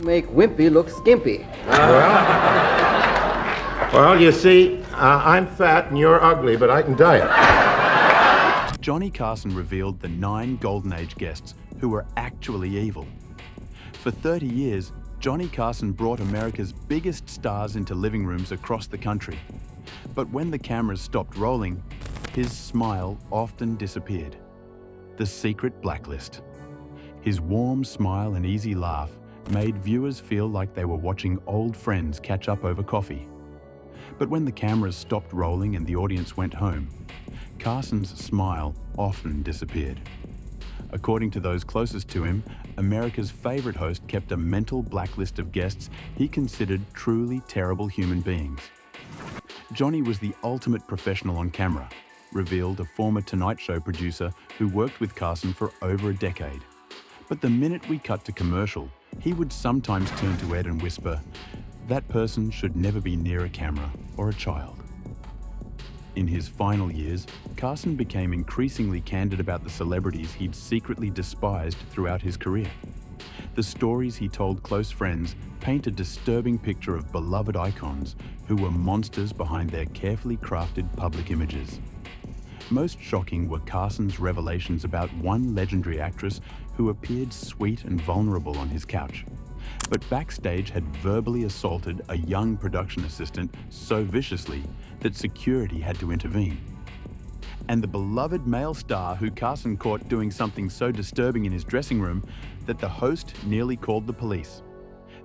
make wimpy look skimpy. Well, you see, I'm fat and you're ugly, but I can diet. Johnny Carson revealed the 9 Golden Age guests who were actually evil. For 30 years, Johnny Carson brought America's biggest stars into living rooms across the country. But when the cameras stopped rolling, his smile often disappeared. The secret blacklist. His warm smile and easy laugh made viewers feel like they were watching old friends catch up over coffee. But when the cameras stopped rolling and the audience went home, Carson's smile often disappeared. According to those closest to him, America's favorite host kept a mental blacklist of guests he considered truly terrible human beings. Johnny was the ultimate professional on camera, revealed a former Tonight Show producer who worked with Carson for over a decade. But the minute we cut to commercial, he would sometimes turn to Ed and whisper, "That person should never be near a camera or a child." In his final years, Carson became increasingly candid about the celebrities he'd secretly despised throughout his career. The stories he told close friends paint a disturbing picture of beloved icons who were monsters behind their carefully crafted public images. Most shocking were Carson's revelations about one legendary actress who appeared sweet and vulnerable on his couch, but backstage had verbally assaulted a young production assistant so viciously that security had to intervene. And the beloved male star who Carson caught doing something so disturbing in his dressing room that the host nearly called the police.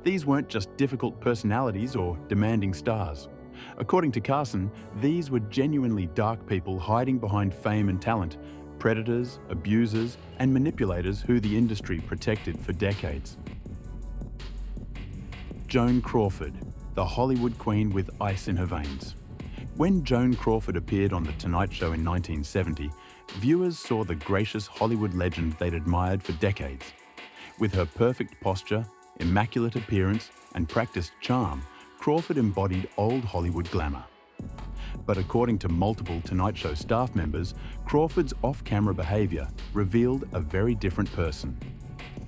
These weren't just difficult personalities or demanding stars. According to Carson, these were genuinely dark people hiding behind fame and talent, predators, abusers, and manipulators who the industry protected for decades. Joan Crawford, the Hollywood queen with ice in her veins. When Joan Crawford appeared on The Tonight Show in 1970, viewers saw the gracious Hollywood legend they'd admired for decades. With her perfect posture, immaculate appearance, and practiced charm, Crawford embodied old Hollywood glamour. But according to multiple Tonight Show staff members, Crawford's off-camera behavior revealed a very different person.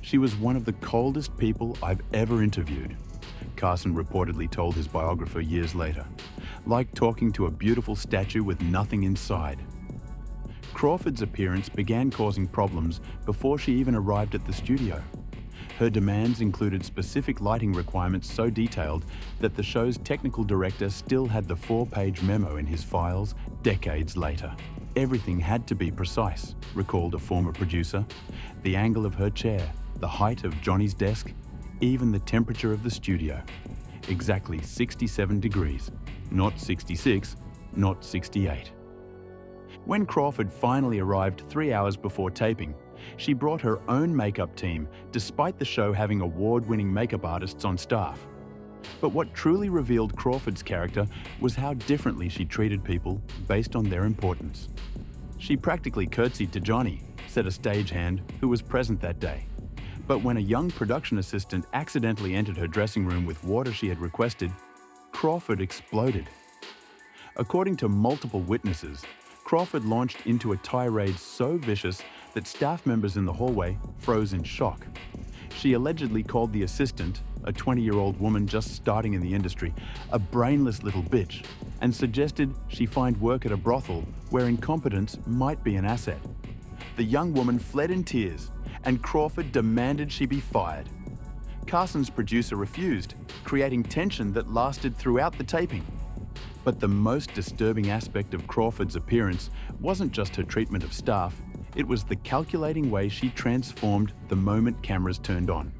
She was one of the coldest people I've ever interviewed, Carson reportedly told his biographer years later, like talking to a beautiful statue with nothing inside. Crawford's appearance began causing problems before she even arrived at the studio. Her demands included specific lighting requirements so detailed that the show's technical director still had the 4-page memo in his files decades later. Everything had to be precise, recalled a former producer. The angle of her chair, the height of Johnny's desk, even the temperature of the studio. Exactly 67 degrees, not 66, not 68. When Crawford finally arrived 3 hours before taping, she brought her own makeup team, despite the show having award-winning makeup artists on staff. But what truly revealed Crawford's character was how differently she treated people based on their importance. She practically curtsied to Johnny, said a stagehand who was present that day. But when a young production assistant accidentally entered her dressing room with water she had requested, Crawford exploded. According to multiple witnesses, Crawford launched into a tirade so vicious that staff members in the hallway froze in shock. She allegedly called the assistant, a 20-year-old woman just starting in the industry, a brainless little bitch, and suggested she find work at a brothel where incompetence might be an asset. The young woman fled in tears, and Crawford demanded she be fired. Carson's producer refused, creating tension that lasted throughout the taping. But the most disturbing aspect of Crawford's appearance wasn't just her treatment of staff, it was the calculating way she transformed the moment cameras turned on.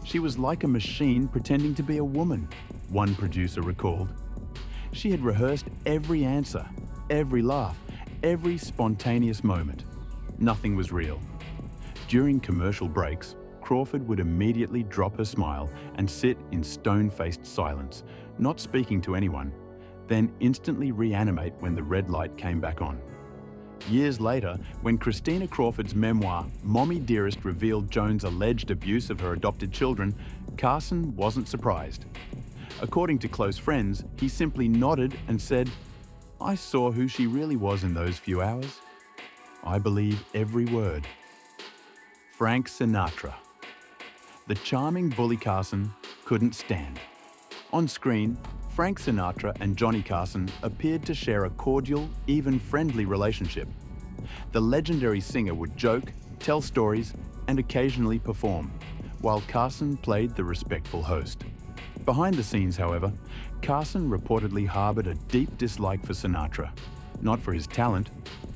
She was like a machine pretending to be a woman, one producer recalled. She had rehearsed every answer, every laugh, every spontaneous moment. Nothing was real. During commercial breaks, Crawford would immediately drop her smile and sit in stone-faced silence, not speaking to anyone, then instantly reanimate when the red light came back on. Years later, when Christina Crawford's memoir, Mommy Dearest, revealed Joan's alleged abuse of her adopted children, Carson wasn't surprised. According to close friends, he simply nodded and said, "I saw who she really was in those few hours. I believe every word." Frank Sinatra. the charming bully Carson couldn't stand. On screen, Frank Sinatra and Johnny Carson appeared to share a cordial, even friendly relationship. The legendary singer would joke, tell stories, and occasionally perform, while Carson played the respectful host. Behind the scenes, however, Carson reportedly harbored a deep dislike for Sinatra, not for his talent,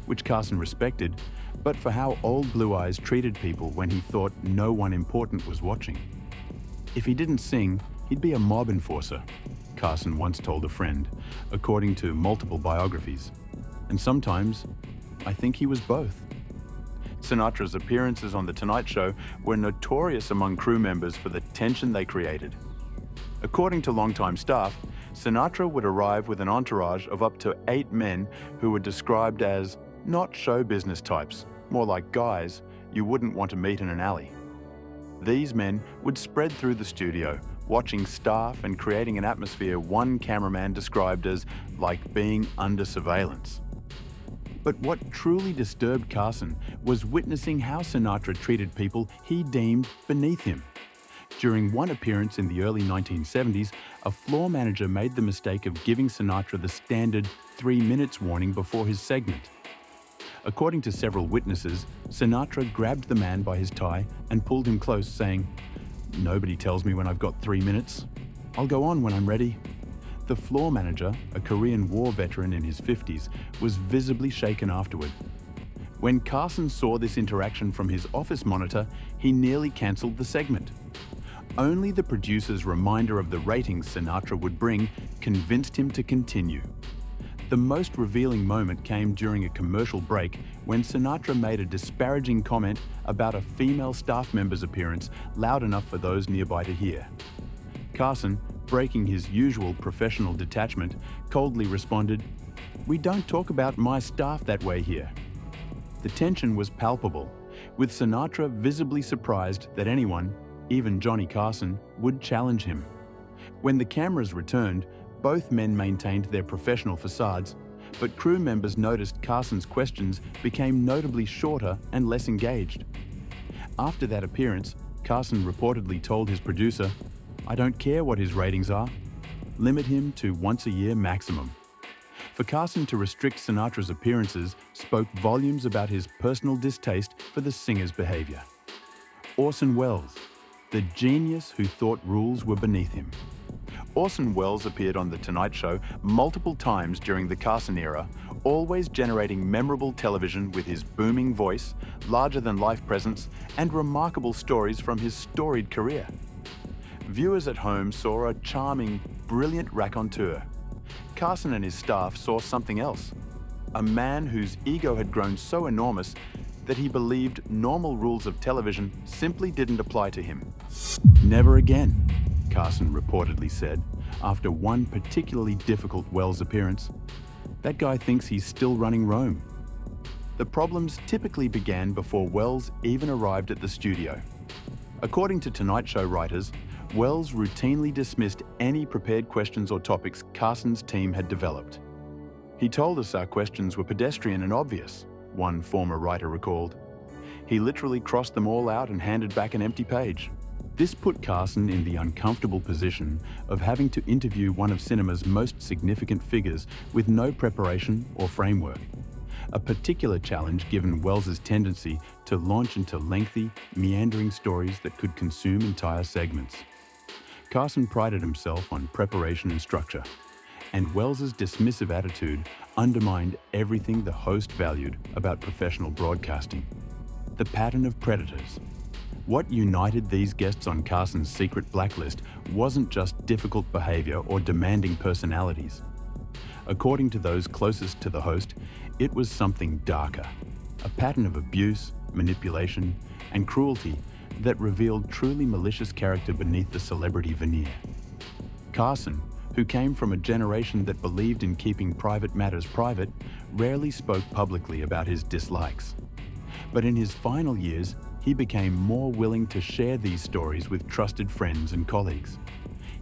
which Carson respected, but for how Old Blue Eyes treated people when he thought no one important was watching. If he didn't sing, he'd be a mob enforcer, Carson once told a friend, according to multiple biographies. And sometimes, I think he was both. Sinatra's appearances on The Tonight Show were notorious among crew members for the tension they created. According to longtime staff, Sinatra would arrive with an entourage of up to 8 men who were described as not show business types, more like guys you wouldn't want to meet in an alley. These men would spread through the studio, watching staff and creating an atmosphere one cameraman described as like being under surveillance. But what truly disturbed Carson was witnessing how Sinatra treated people he deemed beneath him. During one appearance in the early 1970s, a floor manager made the mistake of giving Sinatra the standard 3 minutes warning before his segment. According to several witnesses, Sinatra grabbed the man by his tie and pulled him close, saying, "Nobody tells me when I've got 3 minutes. I'll go on when I'm ready." The floor manager, a Korean War veteran in his 50s, was visibly shaken afterward. When Carson saw this interaction from his office monitor, he nearly cancelled the segment. Only the producer's reminder of the ratings Sinatra would bring convinced him to continue. The most revealing moment came during a commercial break when Sinatra made a disparaging comment about a female staff member's appearance loud enough for those nearby to hear. Carson, breaking his usual professional detachment, coldly responded, "We don't talk about my staff that way here." The tension was palpable, with Sinatra visibly surprised that anyone, even Johnny Carson, would challenge him. When the cameras returned, both men maintained their professional facades, but crew members noticed Carson's questions became notably shorter and less engaged. After that appearance, Carson reportedly told his producer, "I don't care what his ratings are. Limit him to once a year maximum." For Carson to restrict Sinatra's appearances spoke volumes about his personal distaste for the singer's behavior. Orson Welles, the genius who thought rules were beneath him. Orson Welles appeared on The Tonight Show multiple times during the Carson era, always generating memorable television with his booming voice, larger-than-life presence, and remarkable stories from his storied career. Viewers at home saw a charming, brilliant raconteur. Carson and his staff saw something else, a man whose ego had grown so enormous that he believed normal rules of television simply didn't apply to him. "Never again," Carson reportedly said after one particularly difficult Welles appearance. "That guy thinks he's still running Rome." The problems typically began before Welles even arrived at the studio. According to Tonight Show writers, Welles routinely dismissed any prepared questions or topics Carson's team had developed. "He told us our questions were pedestrian and obvious," one former writer recalled. "He literally crossed them all out and handed back an empty page." This put Carson in the uncomfortable position of having to interview one of cinema's most significant figures with no preparation or framework. A particular challenge given Welles's tendency to launch into lengthy, meandering stories that could consume entire segments. Carson prided himself on preparation and structure, and Welles's dismissive attitude undermined everything the host valued about professional broadcasting. The pattern of predators. What united these guests on Carson's secret blacklist wasn't just difficult behavior or demanding personalities. According to those closest to the host, it was something darker, a pattern of abuse, manipulation, and cruelty that revealed truly malicious character beneath the celebrity veneer. Carson, who came from a generation that believed in keeping private matters private, rarely spoke publicly about his dislikes. But in his final years, he became more willing to share these stories with trusted friends and colleagues.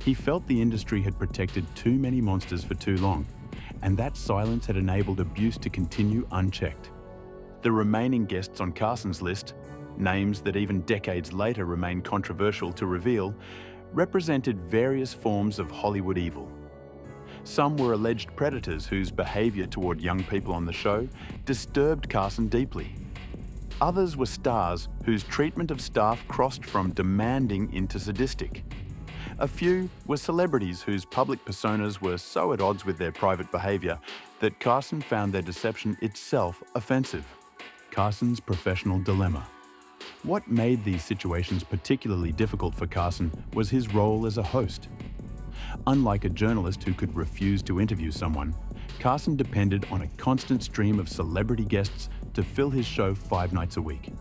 He felt the industry had protected too many monsters for too long, and that silence had enabled abuse to continue unchecked. The remaining guests on Carson's list, names that even decades later remain controversial to reveal, represented various forms of Hollywood evil. Some were alleged predators whose behaviour toward young people on the show disturbed Carson deeply. Others were stars whose treatment of staff crossed from demanding into sadistic. A few were celebrities whose public personas were so at odds with their private behaviour that Carson found their deception itself offensive. Carson's professional dilemma. What made these situations particularly difficult for Carson was his role as a host. Unlike a journalist who could refuse to interview someone, Carson depended on a constant stream of celebrity guests to fill his show 5 nights a week.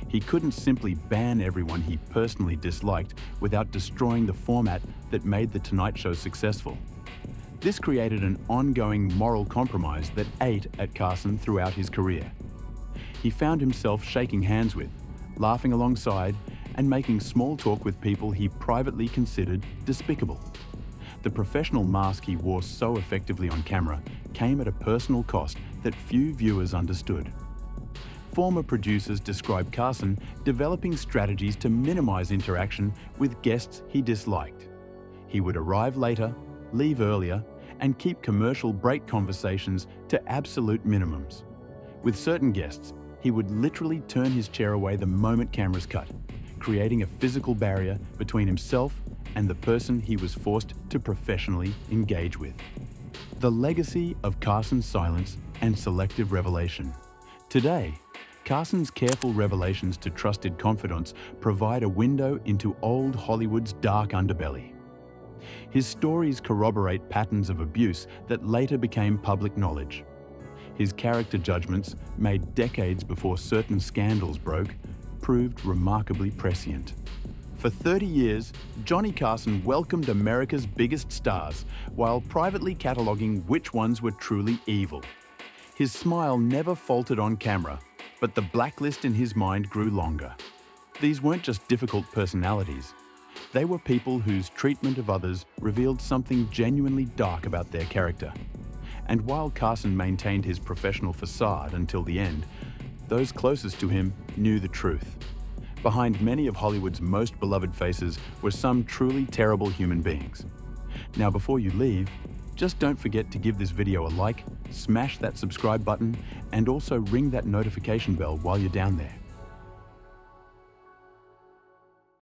He couldn't simply ban everyone he personally disliked without destroying the format that made The Tonight Show successful. This created an ongoing moral compromise that ate at Carson throughout his career. He found himself shaking hands with, laughing alongside, and making small talk with people he privately considered despicable. The professional mask he wore so effectively on camera came at a personal cost that few viewers understood. Former producers described Carson developing strategies to minimize interaction with guests he disliked. He would arrive later, leave earlier, and keep commercial break conversations to absolute minimums. With certain guests, he would literally turn his chair away the moment cameras cut, creating a physical barrier between himself and the person he was forced to professionally engage with. The legacy of Carson's silence and selective revelation. Today, Carson's careful revelations to trusted confidants provide a window into old Hollywood's dark underbelly. His stories corroborate patterns of abuse that later became public knowledge. His character judgments, made decades before certain scandals broke, proved remarkably prescient. For 30 years, Johnny Carson welcomed America's biggest stars while privately cataloguing which ones were truly evil. His smile never faltered on camera, but the blacklist in his mind grew longer. These weren't just difficult personalities. They were people whose treatment of others revealed something genuinely dark about their character. And while Carson maintained his professional facade until the end, those closest to him knew the truth. Behind many of Hollywood's most beloved faces were some truly terrible human beings. Now, before you leave, just don't forget to give this video a like, smash that subscribe button, and also ring that notification bell while you're down there.